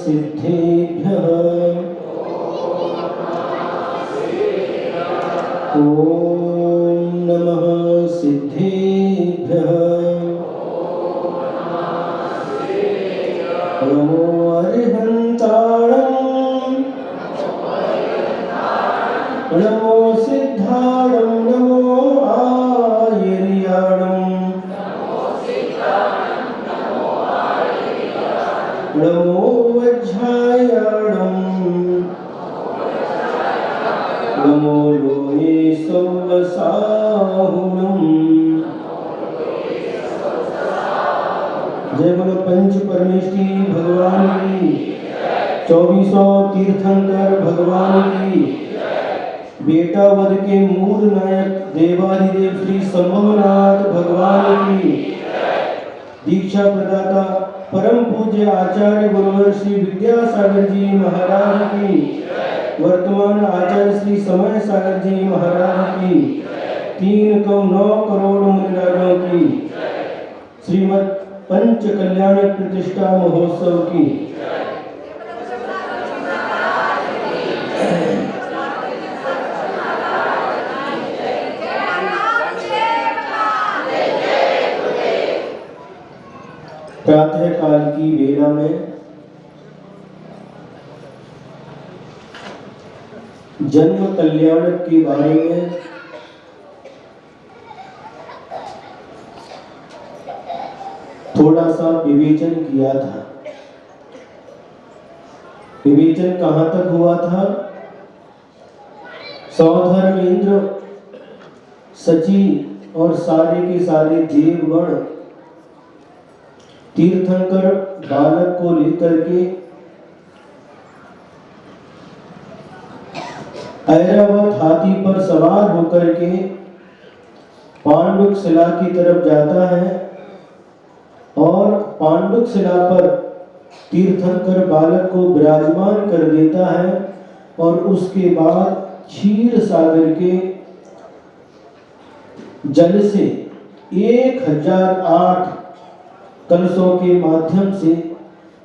सिद्धेभ्यः ॐ नमः सिद्धेभ्यः नमो अरिहन्ताणं नमो सिद्धाणं नमो आयर्याणं नमो वज्रायाणं नमो लोये सौवसाहुणम्। जय बोलो पंच परमेष्ठी भगवान की, 2400 तीर्थंकर भगवान की, बेटा वध के मूल नायक देवाधिदेव श्री संभवनाथ भगवान की, दीक्षा प्रदाता परम पूज्य आचार्य गुरुवर श्री विद्यासागर जी महाराज की, वर्तमान आचार्य श्री समय सागर जी महाराज की, 309 करोड़ मुनिराजों की, श्रीमद पंच कल्याण प्रतिष्ठा महोत्सव की। प्रातः काल की वेला में जन्म कल्याण के बारे में थोड़ा सा विवेचन किया था। विवेचन कहां तक हुआ था? सौधर्म इंद्र, सची और सारे के सारे देवगण तीर्थंकर बालक को लेकर के ऐरावत हाथी पर सवार होकर के पांडुक शिला की तरफ जाता है और पांडुक शिला पर तीर्थंकर बालक को विराजमान कर देता है और उसके बाद क्षीर सागर के जल से 1008 कलशों के माध्यम से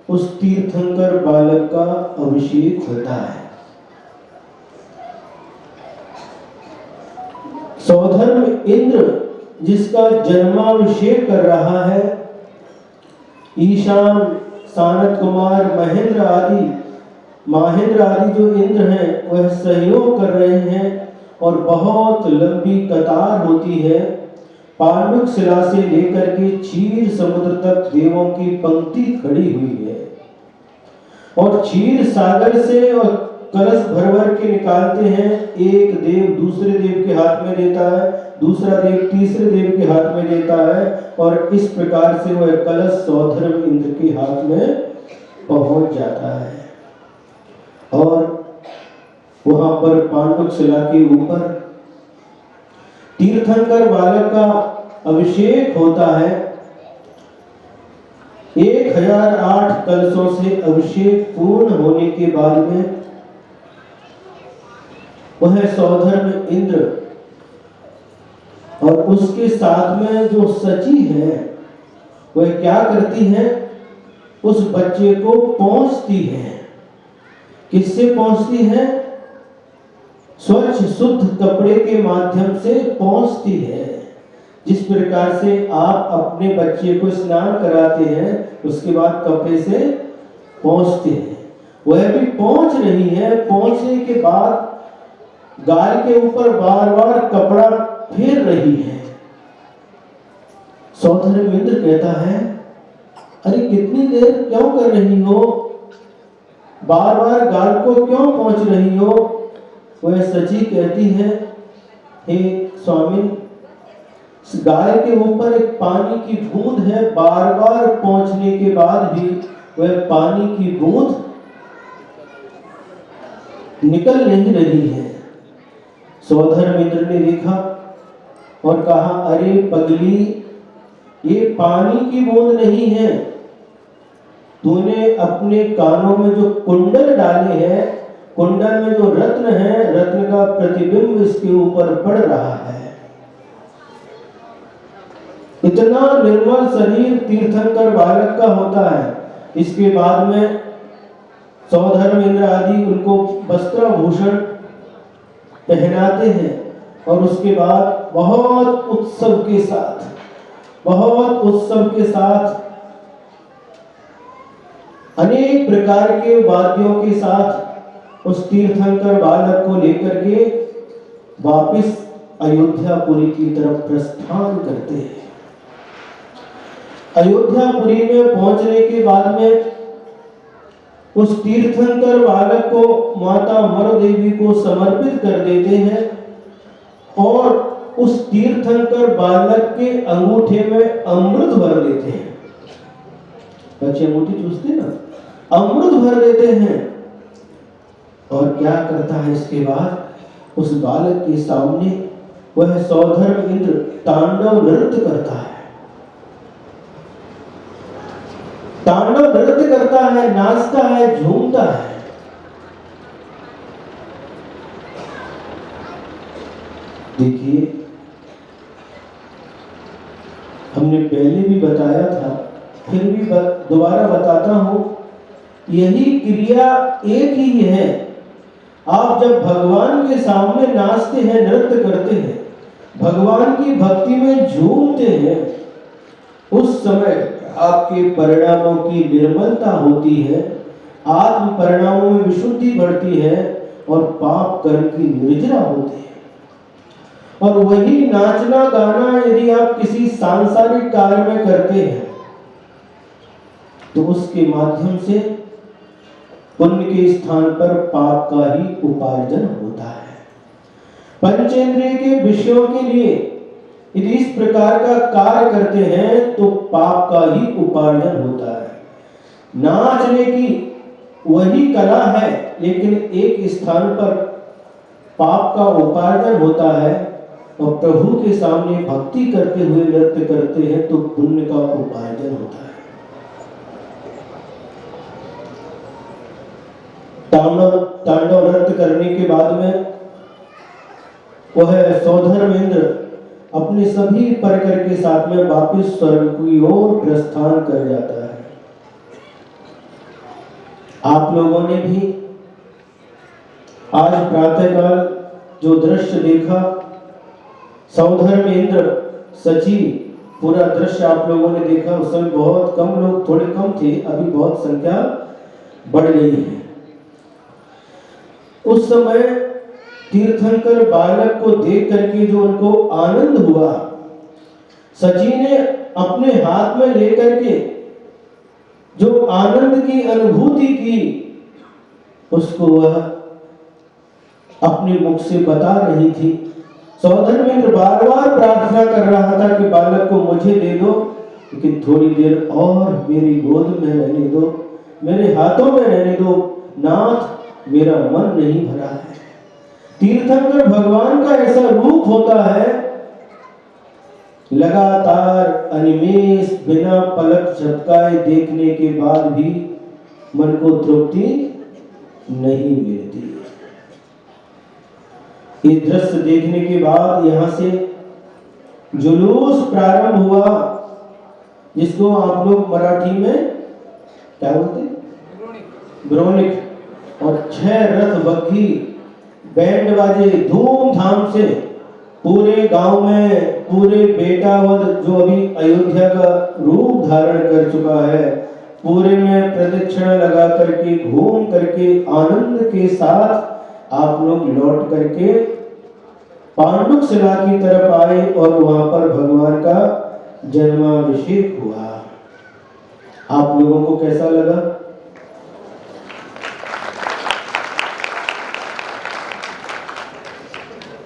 उस तीर्थंकर बालक का अभिषेक होता है। सौधर्म इंद्र जिसका जन्माभिषेक कर रहा है, ईशान, सानत कुमार, महेंद्र आदि जो इंद्र हैं वह सहयोग कर रहे हैं और बहुत लंबी कतार होती है। पांडुक शिला से लेकर के क्षीर समुद्र तक देवों की पंक्ति खड़ी हुई है और क्षीर सागर से और कलश भर भर के निकालते हैं। एक देव दूसरे देव के हाथ में देता है, दूसरा देव तीसरे देव के हाथ में देता है और इस प्रकार से वह कलश सौधर्म इंद्र के हाथ में पहुंच जाता है और वहां पर पांडुक शिला के ऊपर तीर्थंकर बालक का अभिषेक होता है। 1008 कलशों से अभिषेक पूर्ण होने के बाद में वह सौधर्म इंद्र और उसके साथ में जो सची है वह क्या करती है? उस बच्चे को पहुंचती है। किससे पहुंचती है? स्वच्छ शुद्ध कपड़े के माध्यम से पहुंचती है। जिस प्रकार से आप अपने बच्चे को स्नान कराते हैं उसके बाद कपड़े से पहुंचते हैं, वह भी पहुंच रही है। पहुंचने के बाद गाल के ऊपर बार बार कपड़ा फेर रही है। सौधर्म इंद्र कहता है, अरे कितनी देर क्यों कर रही हो, बार बार गाल को क्यों पहुंच रही हो? वह सची कहती है, हे स्वामी, गाय के ऊपर एक पानी की बूंद है, बार बार पहुंचने के बाद भी वह पानी की बूंद निकल नहीं रही है। सौधर्म इंद्र ने देखा और कहा, अरे पगली, ये पानी की बूंद नहीं है, तूने अपने कानों में जो कुंडल डाले हैं, कुंडल में जो रत्न है, रत्न का प्रतिबिंब इसके ऊपर पड़ रहा है। इतना निर्मल शरीर तीर्थंकर बालक का होता है। इसके बाद में सौधर्मेंद्र आदि उनको वस्त्राभूषण पहनाते हैं और उसके बाद बहुत उत्सव के साथ अनेक प्रकार के वाद्यों के साथ उस तीर्थंकर बालक को लेकर के वापस अयोध्यापुरी की तरफ प्रस्थान करते हैं। अयोध्यापुरी में पहुंचने के बाद में उस तीर्थंकर बालक को माता मरु देवी को समर्पित कर देते हैं और उस तीर्थंकर बालक के अंगूठे में अमृत भर देते हैं। बच्चे अंगूठी चूसते ना, अमृत भर देते हैं। और क्या करता है इसके बाद उस बालक के सामने वह सौधर्म इंद्र तांडव नृत्य करता है, नाचता है, झूमता है। देखिए, हमने पहले भी बताया था, फिर भी दोबारा बताता हूं, यही क्रिया एक ही है। आप जब भगवान के सामने नाचते हैं, नृत्य करते हैं, भगवान की भक्ति में झूमते हैं, उस समय आपके परिणामों की निर्मलता होती है, आत्म परिणामों में विशुद्धि बढ़ती है और पाप कर्म की निर्जरा होती है। और वही नाचना गाना यदि आप किसी सांसारिक कार्य में करते हैं तो उसके माध्यम से पुण्य के स्थान पर पाप का ही उपार्जन होता है। पंचेंद्रिय के विषयों के लिए यदि इस प्रकार का कार्य करते हैं तो पाप का ही उपार्जन होता है। नाचने की वही कला है, लेकिन एक स्थान पर पाप का उपार्जन होता है और प्रभु के सामने भक्ति करते हुए नृत्य करते हैं तो पुण्य का उपार्जन होता है। तांडव नृत्य करने के बाद में वह सौधर्मेंद्र अपने सभी परिकर के साथ में वापस स्वर्ग की ओर प्रस्थान कर जाता है। आप लोगों ने भी आज प्रातःकाल जो दृश्य देखा, सौधर्मेंद्र सचिव, पूरा दृश्य आप लोगों ने देखा। उस समय बहुत कम लोग, थोड़े कम थे, अभी बहुत संख्या बढ़ गई है। उस समय तीर्थंकर बालक को देख करके जो उनको आनंद हुआ, सची ने अपने हाथ में लेकर के जो आनंद की अनुभूति की, उसको वह अपने मुख से बता रही थी। सौधर्मेंद्र बार बार प्रार्थना कर रहा था कि बालक को मुझे दे दो, लेकिन थोड़ी देर और मेरी गोद में रहने दो, मेरे हाथों में रहने दो, नाथ मेरा मन नहीं भरा है। तीर्थंकर भगवान का ऐसा रूप होता है, लगातार अनिमेष बिना पलक झपकाए देखने के बाद भी मन को तृप्ति नहीं मिलती। ये दृश्य देखने के बाद यहां से जुलूस प्रारंभ हुआ, जिसको आप लोग मराठी में क्या बोलते, ब्रोनिक। और 6 रथ बग्घी बैंड बाजे धूमधाम से पूरे गांव में, पूरे बेटावद जो अभी अयोध्या का रूप धारण कर चुका है, पूरे में प्रदक्षिणा लगा करके, घूम करके, आनंद के साथ आप लोग लौट करके पांडुक शिला की तरफ आए और वहां पर भगवान का जन्माभिषेक हुआ। आप लोगों को कैसा लगा?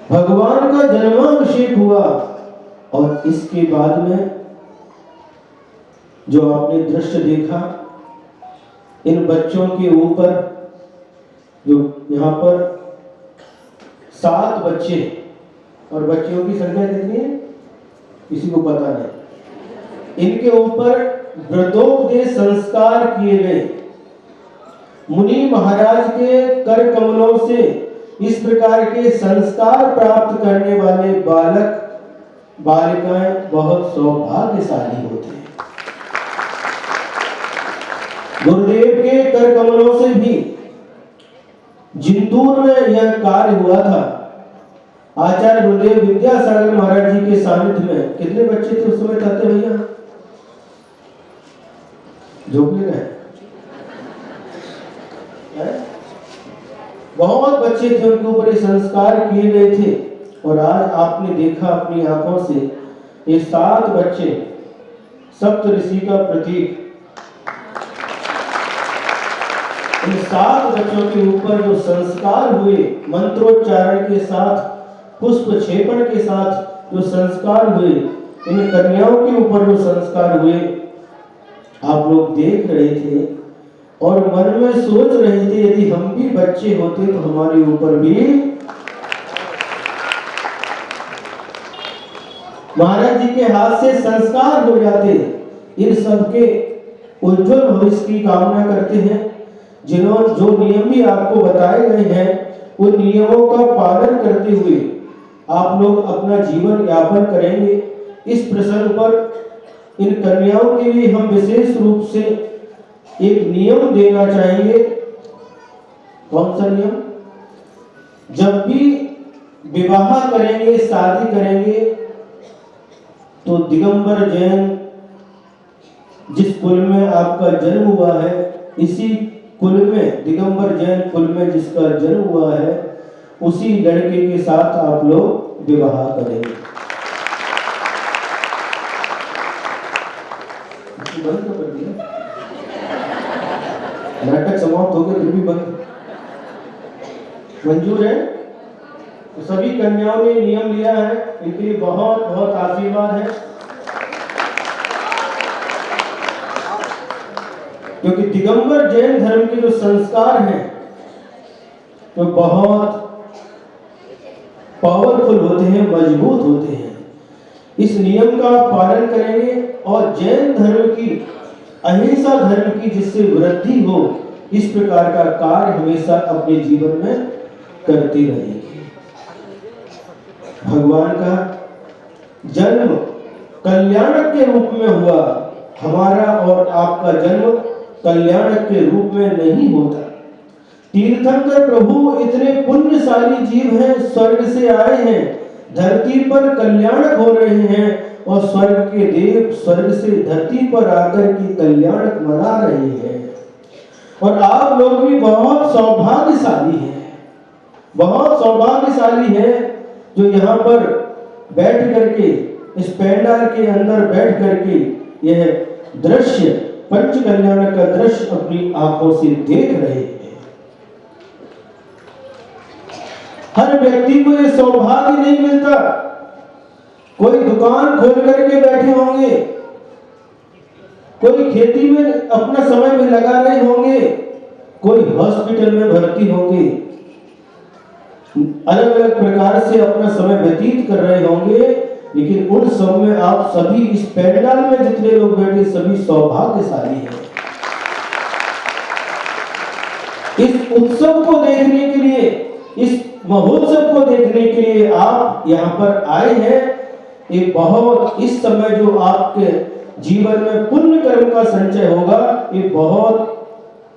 भगवान का जन्माभिषेक हुआ और इसके बाद में जो आपने दृश्य देखा, इन बच्चों के ऊपर जो यहाँ पर 7 बच्चे, और बच्चियों की संख्या कितनी है किसी को पता नहीं, इनके ऊपर व्रतोपदेश संस्कार किए गए। मुनि महाराज के कर कमलों से इस प्रकार के संस्कार प्राप्त करने वाले बालक बालिकाएं बहुत सौभाग्यशाली होते हैं। गुरुदेव के कर कमलों से भी चित्तूर में यह कार्य हुआ था। आचार्य गुरुदेव विद्यासागर महाराज जी के सानिध्य में कितने बच्चे थे उस समय ताते भैया? झोंकने गए? बहुत बच्चे थे, उनके ऊपर ये संस्कार किए गए थे। और आज आपने देखा अपनी आंखों से ये 7 बच्चे सप्त ऋषि का प्रतीक, इन 7 बच्चों के ऊपर जो संस्कार हुए, मंत्रोच्चारण के साथ, पुष्प क्षेपण के साथ जो संस्कार हुए, इन कन्याओं के ऊपर जो संस्कार हुए, आप लोग देख रहे थे और मन में सोच रहे थे यदि हम भी बच्चे होते तो हमारे ऊपर भी महाराज जी के हाथ से संस्कार हो जाते। इन सबके उज्जवल भविष्य की कामना करते हैं। जिन्होंने जो नियम भी आपको बताए गए हैं, उन नियमों का पालन करते हुए आप लोग अपना जीवन यापन करेंगे। इस प्रसंग पर इन कन्याओं के लिए हम विशेष रूप से एक नियम देना चाहेंगे। कौन सा नियम? जब भी विवाह करेंगे, शादी करेंगे, तो दिगंबर जैन जिस कुल में आपका जन्म हुआ है, इसी कुल में, दिगंबर जैन कुल में जिसका जन्म हुआ है, उसी लड़के के साथ आप लोग विवाह करेंगे। बंद कर दिया, नाटक समाप्त हो गया फिर भी बंद। मंजूर है? तो सभी कन्याओं ने नियम लिया है, इनके लिए बहुत बहुत आशीर्वाद है। क्योंकि दिगंबर जैन धर्म के जो संस्कार हैं वो बहुत पावरफुल होते हैं, मजबूत होते हैं। इस नियम का पालन करेंगे और जैन धर्म की, अहिंसा धर्म की जिससे वृद्धि हो, इस प्रकार का कार्य हमेशा अपने जीवन में करते रहेंगे। भगवान का जन्म कल्याणक के रूप में हुआ। हमारा और आपका जन्म कल्याणक के रूप में नहीं होता। तीर्थंकर प्रभु इतने पुण्यशाली जीव हैं, स्वर्ग से आए हैं, धरती पर कल्याणक हो रहे हैं और स्वर्ग के देव स्वर्ग से धरती पर आकर के कल्याणक मना रहे हैं। और आप लोग भी बहुत सौभाग्यशाली हैं, बहुत सौभाग्यशाली हैं जो यहाँ पर बैठ करके, इस पंडाल के अंदर बैठ करके यह दृश्य, पंच कल्याण का दृश्य अपनी आंखों से देख रहे हैं। हर व्यक्ति को यह सौभाग्य नहीं मिलता। कोई दुकान खोल करके बैठे होंगे, कोई खेती में अपना समय में लगा रहे होंगे, कोई हॉस्पिटल में भर्ती होंगे, अलग अलग प्रकार से अपना समय व्यतीत कर रहे होंगे, लेकिन उन सब में आप सभी इस पंडाल में जितने लोग बैठे सभी सौभाग्यशाली हैं। इस उत्सव को देखने के लिए, इस महोत्सव को देखने के लिए आप यहाँ पर आए हैं। ये बहुत, इस समय जो आपके जीवन में पुण्य कर्म का संचय होगा, ये बहुत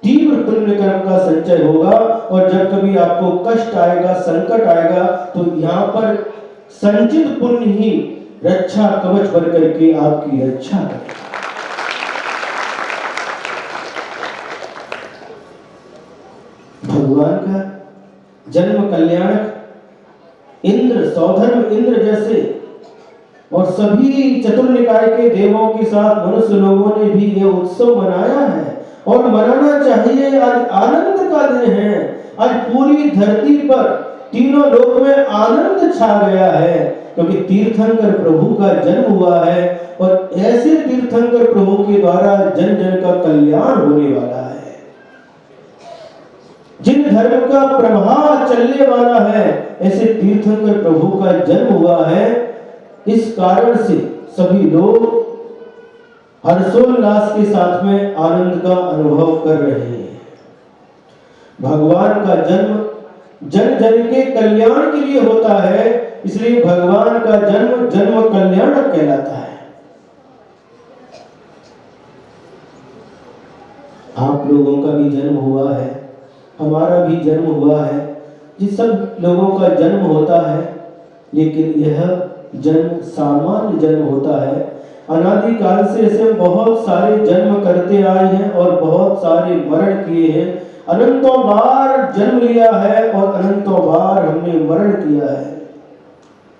तीव्र पुण्य कर्म का संचय होगा। और जब कभी आपको कष्ट आएगा, संकट आएगा, तो यहाँ पर संचित पुण्य ही रक्षा कवच बन करके आपकी रक्षा करेगा। भगवान का जन्म कल्याणक, इंद्र, सौधर्म इंद्र जैसे और सभी चतुर्निकाय के देवों के साथ मनुष्य लोगों ने भी यह उत्सव मनाया है और मनाना चाहिए। आज आनंद का दिन है। आज पूरी धरती पर, तीनों लोक में आनंद छा गया है, क्योंकि तीर्थंकर प्रभु का जन्म हुआ है और ऐसे तीर्थंकर प्रभु के द्वारा जन जन का कल्याण होने वाला है। जिन धर्म का प्रभाव चलने वाला है, ऐसे तीर्थंकर प्रभु का जन्म हुआ है। इस कारण से सभी लोग हर्षोल्लास के साथ में आनंद का अनुभव कर रहे हैं। भगवान का जन्म जन जन के कल्याण के लिए होता है, इसलिए भगवान का जन्म जन्म कल्याणक कहलाता है। आप लोगों का भी जन्म हुआ है, हमारा भी जन्म हुआ है, जिस सब लोगों का जन्म होता है, लेकिन यह जन्म सामान्य जन्म होता है। अनादि काल से ऐसे बहुत सारे जन्म करते आए हैं और बहुत सारे मरण किए हैं। अनंतों बार जन्म लिया है और अनंतों बार हमने मरण किया है।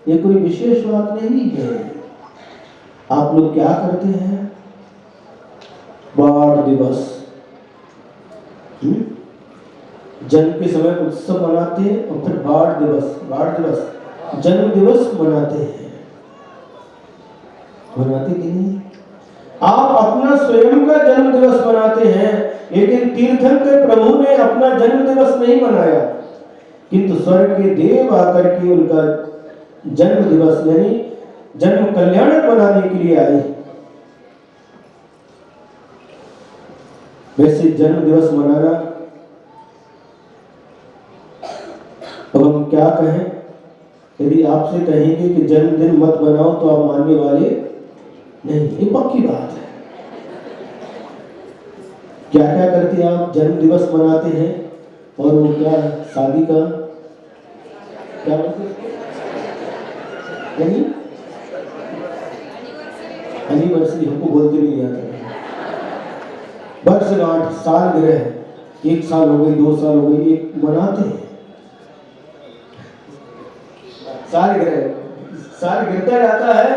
ये कोई विशेष बात नहीं है। आप लोग क्या करते हैं? बाढ़ दिवस, जन्म के समय उत्सव मनाते हैं और फिर बाढ़ दिवस जन्म दिवस मनाते हैं। मनाते कि नहीं? आप अपना स्वयं का जन्म दिवस मनाते हैं, लेकिन तीर्थंकर प्रभु ने अपना जन्म दिवस नहीं मनाया, किंतु स्वर्ग के देव आकर के उनका जन्म दिवस यानी जन्म कल्याण मनाने के लिए आए। वैसे जन्म दिवस मनाना, अब हम क्या कहें? यदि आपसे कहेंगे कि जन्मदिन मत बनाओ तो आप मानने वाले नहीं, ये पक्की बात है। क्या क्या करते हैं आप? जन्म दिवस मनाते हैं और वो क्या शादी का क्या बोलते हैं? एनिवर्सरी हमको बोलते नहीं आता। वर्षगांठ, सालगिरह, 1 साल हो गई, 2 साल हो गई, एक मनाते हैं। साल गिरता जाता है,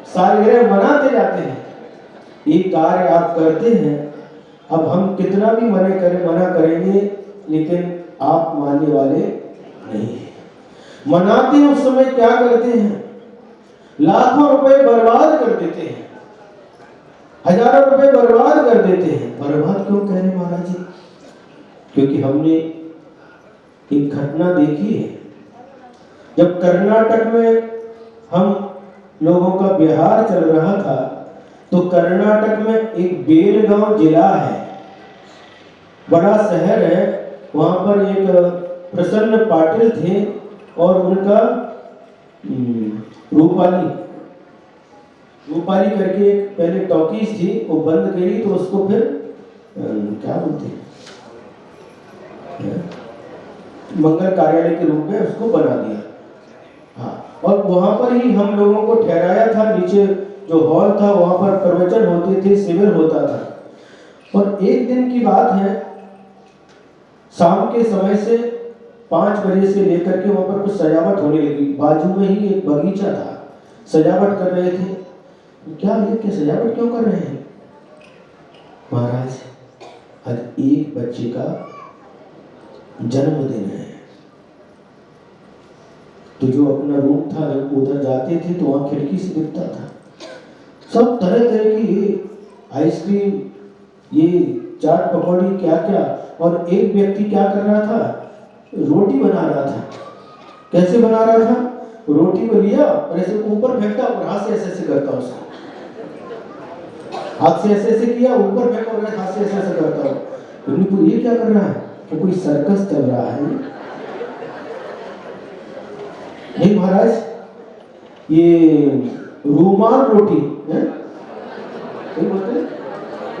सालगिरह मनाते जाते हैं। एक कार्य आप करते हैं, अब हम कितना भी मना करेंगे, लेकिन आप मानने वाले नहीं हैं। मनाते हैं उस समय क्या करते हैं? लाखों रुपए बर्बाद कर देते हैं, हजारों रुपए बर्बाद कर देते हैं। बर्बाद क्यों कह रहे महाराज जी? क्योंकि हमने एक घटना देखी है। जब कर्नाटक में हम लोगों का बिहार चल रहा था, तो कर्नाटक में एक बेलगांव जिला है, बड़ा शहर है। वहां पर एक प्रसन्न पाटिल थे और उनका रूपाली करके एक पहले टॉकीज थी, वो बंद करी तो उसको फिर क्या बोलते हैं, मंगल कार्यालय के रूप में उसको बना दिया। हाँ, और वहां पर ही हम लोगों को ठहराया था। नीचे जो हॉल था वहां पर प्रवचन होते थे, शिविर होता था। और एक दिन की बात है, शाम के समय से 5 बजे से लेकर के वहां पर कुछ सजावट होने लगी। बाजू में ही एक बगीचा था, सजावट कर रहे थे। क्या सजावट क्यों कर रहे हैं? महाराज, आज एक बच्चे का जन्मदिन है, तो जो अपना रूम था, जब उधर जाते थे तो वहां खिड़की से दिखता था सब तरह तरह की आइसक्रीम, ये चाट पकौड़ी, क्या क्या। और एक व्यक्ति क्या कर रहा था? रोटी बना रहा था। कैसे बना रहा था? रोटी को लिया और ऐसे ऊपर फेंकता और हाथ से ऐसे करता, उसको हाथ से ऐसे किया, ऊपर फेंका और हाथ से ऐसे करता। ये क्या कर रहा है? कि कोई सर्कस चल रहा है। नहीं महाराज, ये रूमाल रोटी है, बोलते हैं,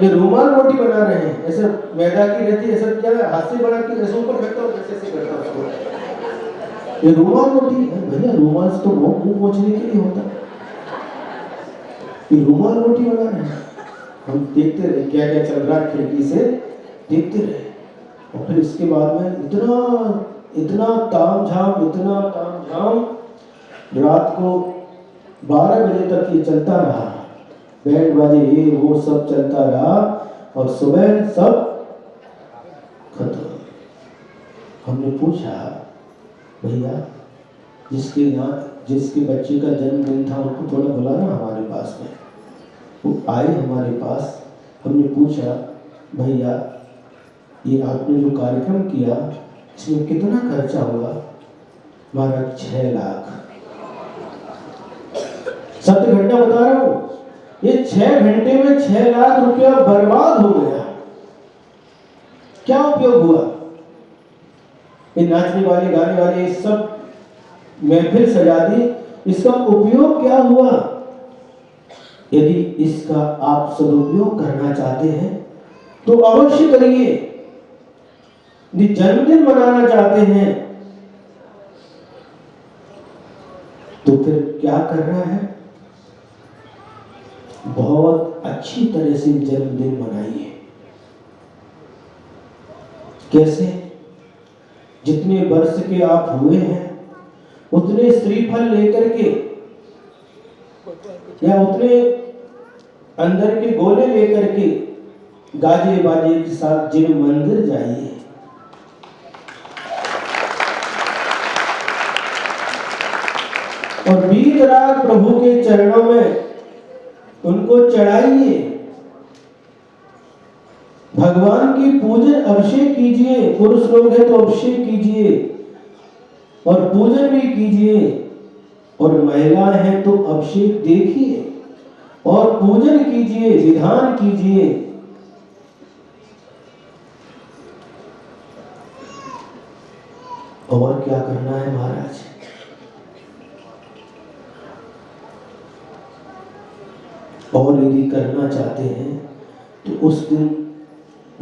ये रूमाल रोटी बना रहे हैं। ऐसे मैदा की रहती है, ऐसा क्या हाथ से बना के ऐसे ऊपर फेंकता और ऐसे करता उसको। ये रूमाल रोटी है भैया, रूमाल से तो मुंह पोंछने के लिए होता, ये रूमाल रोटी बना रहे हैं। हम देखते रहे क्या क्या चल रहा है, खिड़की से देखते रहे। और फिर इसके बाद में इतना तामझाम, रात को 12 बजे तक ये चलता रहा। बैंड बाजे ये वो सब चलता रहा और सुबह सब खत्म। हमने पूछा, भैया जिसके बच्चे का जन्मदिन था उनको थोड़ा बुलाना हमारे पास में। वो आए हमारे पास। हमने पूछा, भैया ये आपने जो कार्यक्रम किया इसमें कितना खर्चा हुआ? महाराज 6 लाख। सत्य घटना बता रहा हूं। ये 6 घंटे में 6 लाख रुपया बर्बाद हो गया। क्या उपयोग हुआ? ये नाचने वाले, गाने वाले, सब महफिल सजा दी, इसका उपयोग क्या हुआ? यदि इसका आप सदुपयोग करना चाहते हैं तो अवश्य करिए। यदि जन्मदिन मनाना चाहते हैं तो फिर क्या कर रहा है? बहुत अच्छी तरह से जन्मदिन मनाइए। कैसे? जितने वर्ष के आप हुए हैं उतने श्रीफल लेकर के या उतने अंदर के गोले लेकर के गाजे बाजे के साथ जिन मंदिर जाइए, और बीत रात प्रभु के चरणों में उनको चढ़ाइए। भगवान की पूजन अभिषेक कीजिए। पुरुष लोग हैं तो अभिषेक कीजिए और पूजन भी कीजिए, और महिलाएं हैं तो अभिषेक देखिए और पूजन कीजिए, विधान कीजिए। और क्या करना है महाराज? और यदि करना चाहते हैं तो उस दिन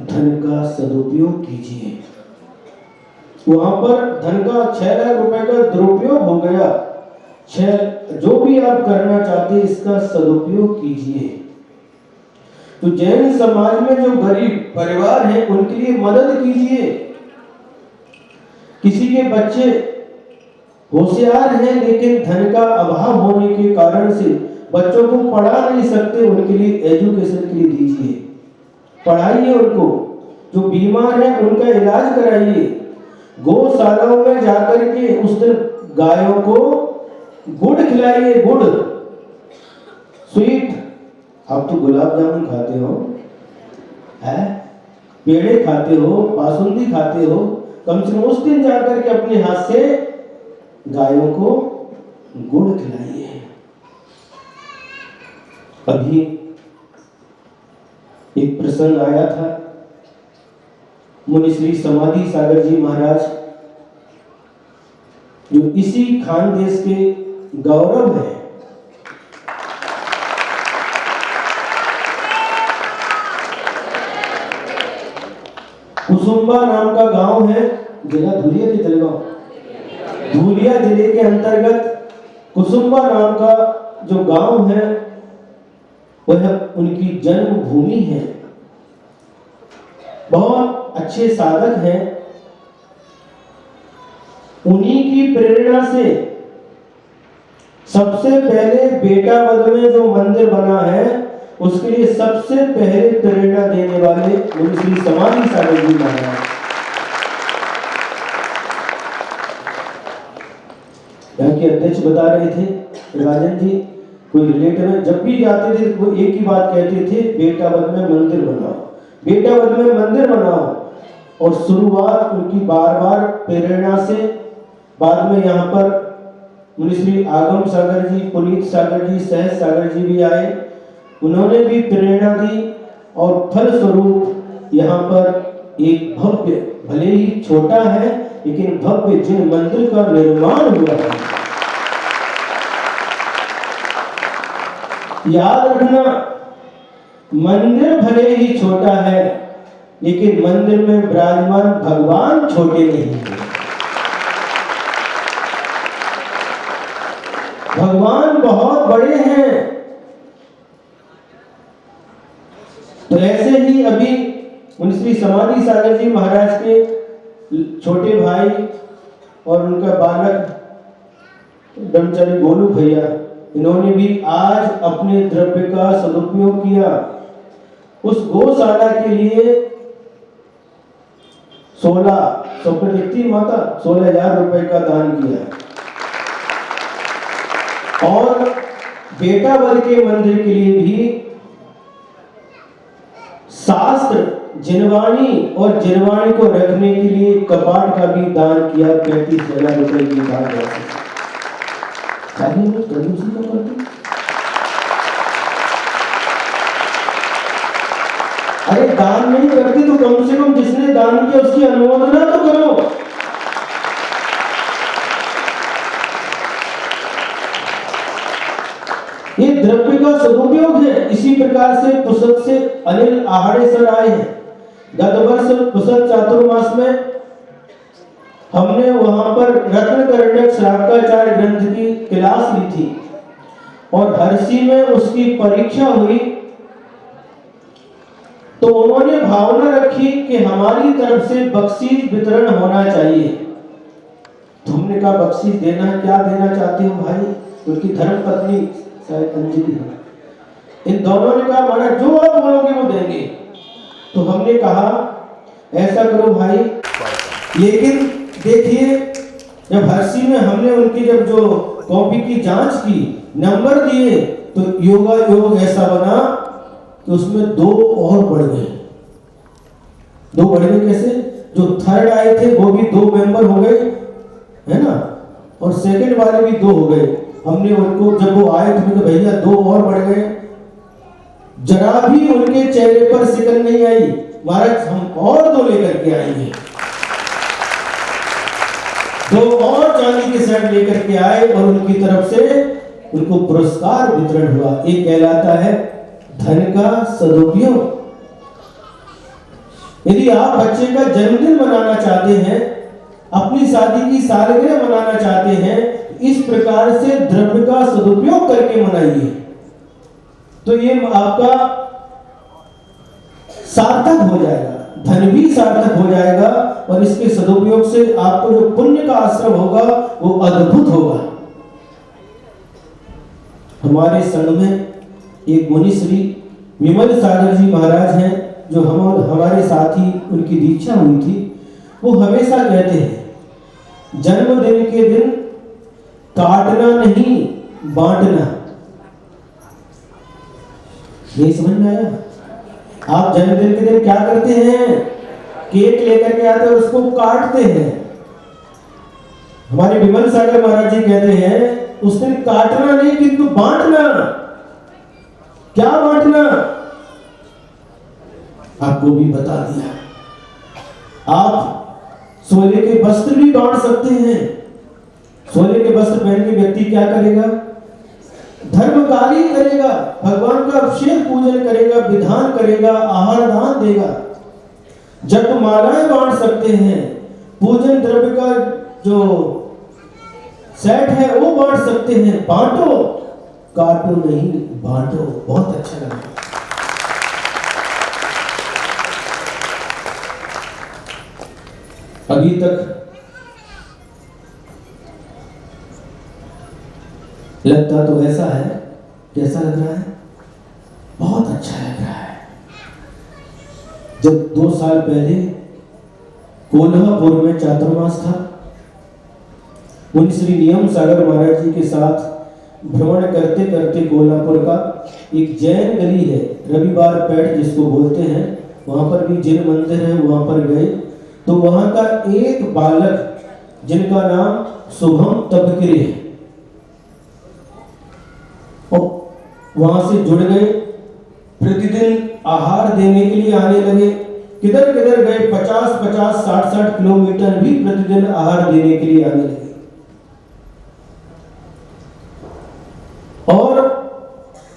धन का सदुपयोग कीजिए। वहां पर धन का 6 लाख रुपए का दुरुपयोग हो गया। जो भी आप करना चाहते हैं इसका सदुपयोग कीजिए। तो जैन समाज में जो गरीब परिवार है उनके लिए मदद कीजिए। किसी के बच्चे होशियार हैं लेकिन धन का अभाव होने के कारण से बच्चों को पढ़ा नहीं सकते, उनके लिए एजुकेशन के लिए दीजिए, पढ़ाइए उनको। जो बीमार है उनका इलाज कराइए। गौशालाओं में जाकर के उस दिन गायों को गुड़ खिलाइए, गुड़ स्वीट। आप तो गुलाब जामुन खाते हो, है पेड़े खाते हो, पासुंदी खाते हो, कम से कम उस दिन जाकर के अपने हाथ से गायों को गुड़ खिलाइए। अभी एक प्रसंग आया था, मुनि श्री समाधि सागर जी महाराज जो इसी खानदेश के गौरव है, कुसुम्बा नाम का गांव है, जिला धुलिया के जलगांव, धुलिया जिले के अंतर्गत कुसुम्बा नाम का जो गांव है वह उनकी जन्मभूमि है। बहुत अच्छे साधक हैं। उन्हीं की प्रेरणा से सबसे पहले बेटावद में जो मंदिर बना है उसके लिए सबसे पहले प्रेरणा देने वाले मुनि श्री समाधि सागर जी महाराज। यहाँ के अध्यक्ष बता रहे थे राजन जी, कोई रिलेटिव में जब भी जाते थे वो एक ही बात कहते थे, बेटावद में मंदिर बनाओ, बेटावद में मंदिर बनाओ। और शुरुआत उनकी बार बार प्रेरणा से, बाद में यहाँ पर मुनि श्री आगम सागर जी, पुनीत सागर जी, सहज सागर जी भी आए, उन्होंने भी प्रेरणा दी और फल स्वरूप यहाँ पर एक भव्य, भले ही छोटा है लेकिन भव्य जिन मंदिर का निर्माण हुआ है। याद रखना, मंदिर भले ही छोटा है लेकिन मंदिर में विराजमान भगवान छोटे नहीं हैं। भगवान बहुत बड़े हैं। तो ऐसे ही अभी मुनि श्री समाधि सागर जी महाराज के छोटे भाई और उनका बालक ब्रह्मचारी गोलू भैया, इन्होंने भी आज अपने द्रव्य का सदुपयोग किया। उस गौशाला के लिए 16 माता 16,000 रुपए का दान किया। और बेटावद के मंदिर के लिए भी शास्त्र जिनवाणी और जिनवाणी को रखने के लिए कपाट का भी दान किया। 35,000 रुपए की दान राशि। अरे दान नहीं करते तो कम से कम जिसने दान किया उसकी अनुमोदना तो करो। ये द्रव्य का सदुपयोग है। इसी प्रकार से पुसद से अनिल आहाड़े सर आए हैं। गत वर्ष पुसद चातुर्मास में हमने वहां पर रत्नकर्णक शाक्ताचार्य ग्रंथ की क्लास ली थी और हरसी में उसकी परीक्षा हुई, तो उन्होंने भावना रखी कि हमारी तरफ से बख्शीश वितरण होना चाहिए। तो हमने कहा बख्शीश देना, क्या देना चाहते हो भाई? उनकी धर्म पत्नी शायद अंजलि है, इन दोनों ने कहा महाराज जो आप बोलोगे वो देंगे। तो हमने कहा ऐसा करो भाई, लेकिन देखिए जब हरसी में हमने उनकी जब जो कॉपी की जांच की, नंबर दिए, तो योगा योग ऐसा बना कि उसमें 2 और बढ़ गए। 2 बढ़ गए कैसे? जो थर्ड आए थे वो भी 2 मेंबर हो गए, है ना, और सेकंड वाले भी 2 हो गए। हमने उनको जब वो आए तो भैया 2 और बढ़ गए। जरा भी उनके चेहरे पर सिकन नहीं आई, महाराज हम और 2 लेकर के आएंगे। 2 और चांदी के सेट लेकर के आए और उनकी तरफ से उनको पुरस्कार वितरण हुआ। ये कहलाता है धन का सदुपयोग। यदि आप बच्चे का जन्मदिन मनाना चाहते हैं, अपनी शादी की सालगिरह मनाना चाहते हैं, इस प्रकार से द्रव्य का सदुपयोग करके मनाइए, तो ये आपका सार्थक हो जाएगा, धन भी सार्थक हो जाएगा और इसके सदुपयोग से आपको जो पुण्य का आश्रम होगा वो अद्भुत होगा। हमारे संघ में एक मुनि श्री विमल सागर जी महाराज हैं, जो हमारे साथ ही उनकी दीक्षा हुई थी। वो हमेशा कहते हैं जन्मदिन के दिन काटना नहीं बांटना। ये समझ में आया? आप जन्मदिन के दिन क्या करते हैं? केक लेकर के आते हैं, उसको काटते हैं। हमारे विमल सागर महाराज जी कहते हैं उस दिन काटना नहीं किंतु बांटना। क्या बांटना? आपको भी बता दिया। आप सोने के वस्त्र भी बांट सकते हैं। सोने के वस्त्र पहन के व्यक्ति क्या करेगा? धर्म कार्य करेगा, भगवान का अभिषेक पूजन करेगा, विधान करेगा, आहार दान देगा। जप मालाएं बांट सकते हैं, पूजन द्रव्य का जो सेट है वो बांट सकते हैं। बांटो, काटो नहीं, बांटो। बहुत अच्छा लगा। अभी तक लगता तो ऐसा है, कैसा लग रहा है? बहुत अच्छा लग रहा है। जब 2 साल पहले कोल्हापुर में चातुर्मास था, मुनि श्री नियम सागर महाराज जी के साथ भ्रमण करते करते कोल्हापुर का एक जैन गली है, रविवार पेट जिसको बोलते हैं, वहां पर भी जैन मंदिर है, वहां पर गए तो वहां का एक बालक जिनका नाम शुभम तबकरे है, और वहां से जुड़ गए। प्रतिदिन आहार देने के लिए आने लगे। किधर किधर गए, 50-50, 60-60 किलोमीटर भी प्रतिदिन आहार देने के लिए आने लगे। और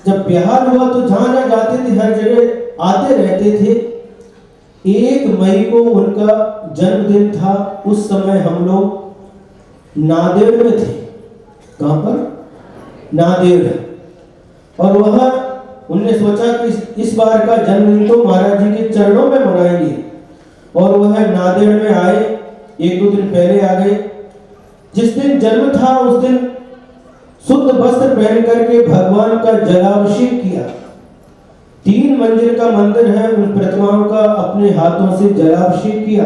जब बिहार हुआ तो जहां जहां जाते थे हर जगह आते रहते थे। 1 मई को उनका जन्मदिन था। उस समय हम लोग नांदेड़ में थे। कहां पर? नांदेड़। और वह उनने सोचा कि इस बार का जन्मदिन तो महाराज जी के चरणों में मनाएंगे, और वह नांदेड़ में आए। 1-2 दिन पहले आ गए। जिस दिन जन्म था उस दिन शुद्ध वस्त्र पहन करके भगवान का जलाभिषेक किया। 3 मंजिल का मंदिर है, उन प्रतिमाओं का अपने हाथों से जलाभिषेक किया,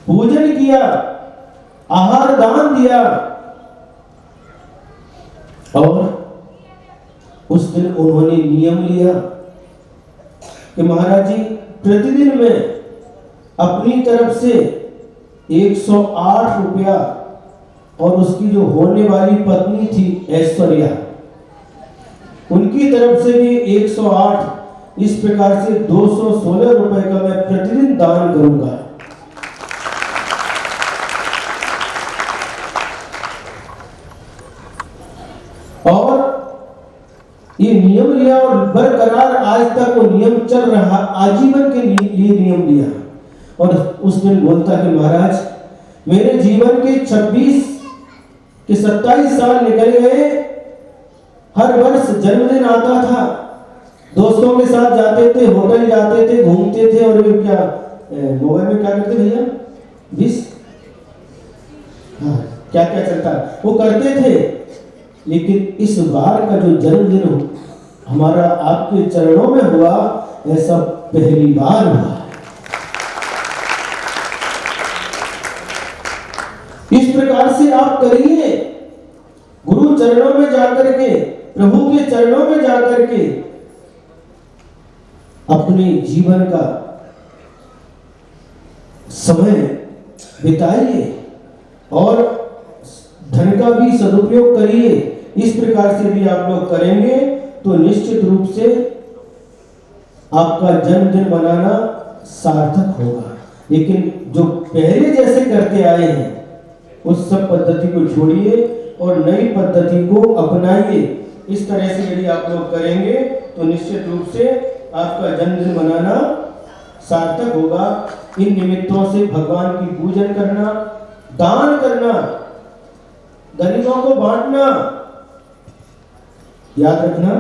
पूजन किया, आहार दान दिया। और उस दिन उन्होंने नियम लिया कि महाराज जी प्रतिदिन में अपनी तरफ से 108 रुपया, और उसकी जो होने वाली पत्नी थी ऐश्वर्या, उनकी तरफ से भी 108, इस प्रकार से 216 रुपए का मैं प्रतिदिन दान करूंगा। और ये नियम लिया और बरकरार आज तक वो नियम चल रहा, आजीवन के लिए नियम लिया। और उस दिन बोलता कि महाराज मेरे जीवन के 26 के 27 साल निकल गए। हर वर्ष जन्मदिन आता था, दोस्तों के साथ जाते थे, होटल जाते थे, घूमते थे, और क्या मोबाइल में क्या करते भैया, 20 हाँ क्या क्या चलता वो करते थे। लेकिन इस बार का जो जन्मदिन हमारा आपके चरणों में हुआ, ऐसा पहली बार हुआ। इस प्रकार से आप करिए, गुरु चरणों में जाकर के, प्रभु के चरणों में जाकर के अपने जीवन का समय बिताइए और धन का भी सदुपयोग करिए। इस प्रकार से भी आप लोग करेंगे तो निश्चित रूप से आपका जन्मदिन मनाना सार्थक होगा। लेकिन जो पहले जैसे करते आए हैं उस सब पद्धति को छोड़िए और नई पद्धति को अपनाइए। इस तरह से यदि आप लोग करेंगे तो निश्चित रूप से आपका जन्मदिन मनाना सार्थक होगा। इन निमित्तों से भगवान की पूजन करना, दान करना, गरीबों को बांटना, याद रखना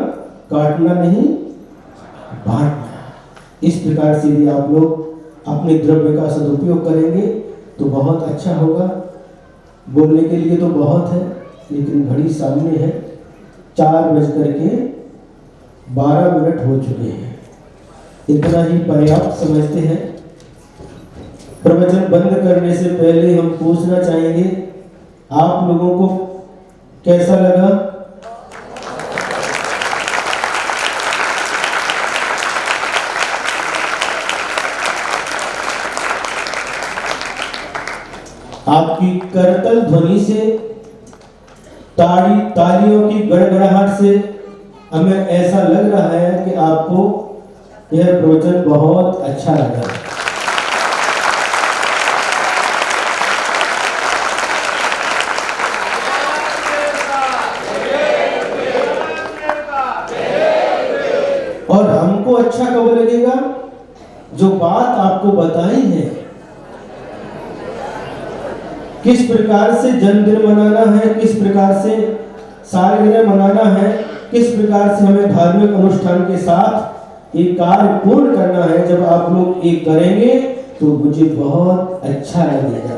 काटना नहीं बांटना। इस प्रकार से भी आप लोग अपने द्रव्य का सदुपयोग करेंगे तो बहुत अच्छा होगा। बोलने के लिए तो बहुत है, लेकिन घड़ी सामने है, 4:12 हो चुके हैं। इतना ही पर्याप्त समझते हैं। प्रवचन बंद करने से पहले हम पूछना चाहेंगे, आप लोगों को कैसा लगा? आपकी करतल ध्वनि से, तालियों की गड़गड़ाहट से हमें ऐसा लग रहा है कि आपको यह प्रवचन बहुत अच्छा लगा। और हमको अच्छा कब लगेगा? जो बात आपको बताई है, किस प्रकार से जन्मदिन मनाना है, किस प्रकार से सालगिरह मनाना है, किस प्रकार से हमें धार्मिक अनुष्ठान के साथ ये कार्य पूर्ण करना है। जब आप लोग ये करेंगे तो मुझे बहुत अच्छा लगेगा।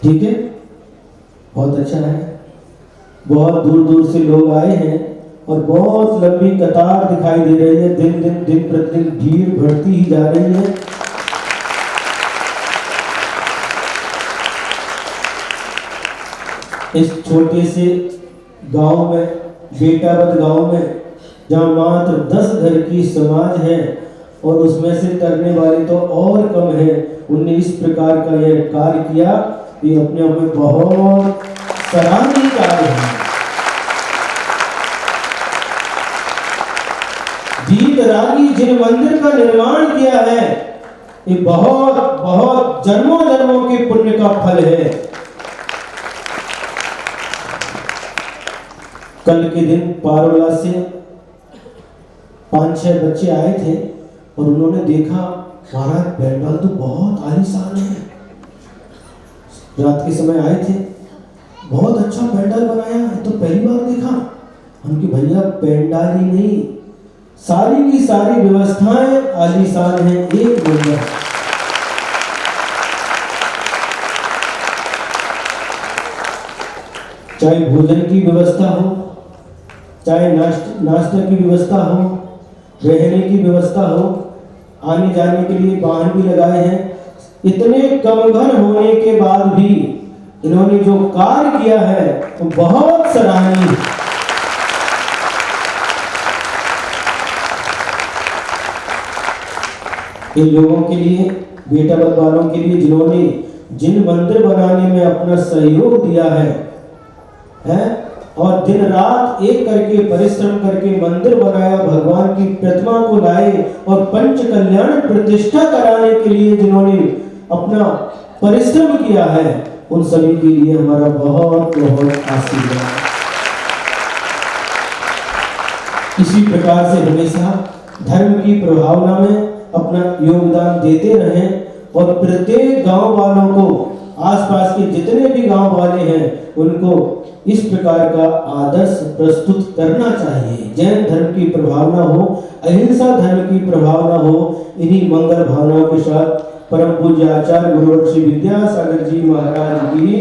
ठीक है, बहुत अच्छा है। बहुत दूर दूर से लोग आए हैं और बहुत लंबी कतार दिखाई दे रही है। दिन प्रतिदिन भीड़ बढ़ती ही जा रही है। इस छोटे से गांव में, बेटावद गांव में, जहां मात्र 10 घर की समाज है और उसमें से करने वाले तो और कम है, उनने इस प्रकार का यह कार्य किया। ये अपने आप में बहुत सराहनीय कार्य है। वीतरागी जिन मंदिर का निर्माण किया है, ये बहुत बहुत जन्मों जन्मों के पुण्य का फल है। कल के दिन पारोला से 5-6 बच्चे आए थे और उन्होंने देखा महाराज पेंडाल तो बहुत आलीशान है। रात के समय आए थे, बहुत अच्छा पेंडाल बनाया है, तो पहली बार देखा। हम कि भैया पेंडाल ही नहीं, सारी की सारी व्यवस्थाएं आलीशान है, एक नंबर। चाहे भोजन की व्यवस्था हो, चाहे नाश्ते की व्यवस्था हो, रहने की व्यवस्था हो, आने जाने के लिए वाहन भी लगाए हैं। इतने कम घर होने के बाद भी इन्होंने जो कार्य किया है वो बहुत सराहनीय है। इन लोगों के लिए, बेटावद वालों के लिए, जिन्होंने जिन मंदिर बनाने में अपना सहयोग दिया है और दिन रात एक करके परिश्रम करके मंदिर बनाया, भगवान की प्रतिमा को लाए और पंच कल्याण प्रतिष्ठा कराने के लिए जिन्होंने अपना परिश्रम किया है, उन सभी के लिए हमारा बहुत बहुत आशीर्वाद। इसी प्रकार से हमेशा धर्म की प्रभावना में अपना योगदान देते रहें और प्रत्येक गांव वालों को, आसपास के जितने भी गांव वाले हैं, उनको इस प्रकार का आदर्श प्रस्तुत करना चाहिए। जैन धर्म की प्रभावना हो, अहिंसा धर्म की प्रभावना हो। इन्हीं मंगल भावनाओं के साथ परम पूज्य आचार्य गुरुवर श्री विद्यासागर जी महाराज की